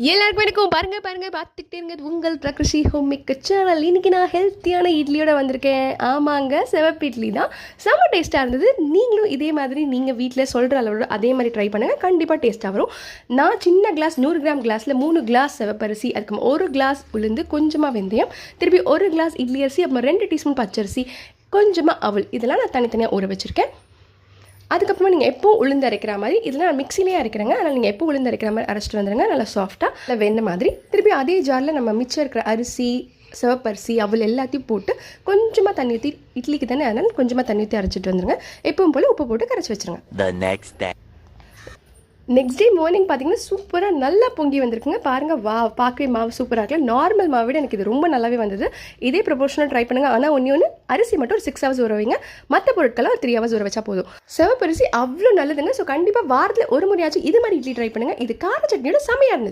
எல்லாருக்கும் வணக்கம். பாருங்க பார்த்துக்கிட்டே இருங்க. உங்கள் பிரகிருஷி ஹோம் மேக்கர் சேனல். இன்றைக்கி நான் ஹெல்த்தியான இட்லியோட வந்திருக்கேன். ஆமாங்க, சிவப்பு இட்லி தான். செம்ம டேஸ்ட்டாக இருந்தது. நீங்களும் இதே மாதிரி நீங்கள் வீட்டில் சொல்கிற அளவோட அதே மாதிரி ட்ரை பண்ணுங்கள். கண்டிப்பாக டேஸ்ட்டாக வரும். நான் சின்ன கிளாஸ் 100 கிராம் கிளாஸில் 3 கிளாஸ் சிவப்பரிசி, அதுக்கு 1 கிளாஸ் உளுந்து, கொஞ்சமாக வெந்தயம், திருப்பி 1 கிளாஸ் இட்லி அரிசி, அப்புறம் 2 டீஸ்பூன் பச்சரிசி, கொஞ்சமாக அவல், இதெல்லாம் நான் தனித்தனியாக ஊற வச்சுருக்கேன். அதுக்கப்புறமா நீங்கள் எப்போ உளுந்து அரைக்கிற மாதிரி, இதெல்லாம் நான் மிக்சிலேயே அரைக்கிறேங்க. அதனால் நீங்கள் எப்போ உளுந்து அரைக்கிற மாதிரி அரைச்சிட்டு வந்துடுங்க. நல்லா சாஃப்டாக இல்லை வெண்ணெய் மாதிரி. திருப்பி அதே ஜாரில் நம்ம மிச்சம் இருக்கிற அரிசி, சிவப்பரிசி, அவள் எல்லாத்தையும் போட்டு கொஞ்சமாக தண்ணி ஊற்றி, இட்லிக்கு தானே அதனால் கொஞ்சமாக தண்ணி ஊற்றி அரைச்சிட்டு வந்துடுங்க. எப்பவும் போல் உப்பு போட்டு கரைச்சி வச்சுருங்க. நெக்ஸ்ட் டே மார்னிங் பார்த்தீங்கன்னா சூப்பராக நல்லா பொங்கி வந்திருக்குங்க. பாருங்கள், பார்க்கவே மாவு சூப்பராக இருக்குல்ல. நார்மல் மாவை விட எனக்கு இது ரொம்ப நல்லாவே வந்தது. இதே ப்ரொபோர்ஷனல் ட்ரை பண்ணுங்கள். ஆனால் ஒன்று அரிசி மட்டும் ஒரு 6 ஹவர்ஸ் ஊற வைங்க. மற்ற பொருட்கள்லாம் ஒரு 3 ஹவர்ஸ் ஊற வச்சா போதும். சிவப்பரிசி அவ்வளோ நல்லதுங்க. ஸோ கண்டிப்பாக வாரத்தில் ஒரு முறையாச்சும் இது மாதிரி இட்லி ட்ரை பண்ணுங்கள். இது கார சட்னியோட செமையாக இருந்துச்சு.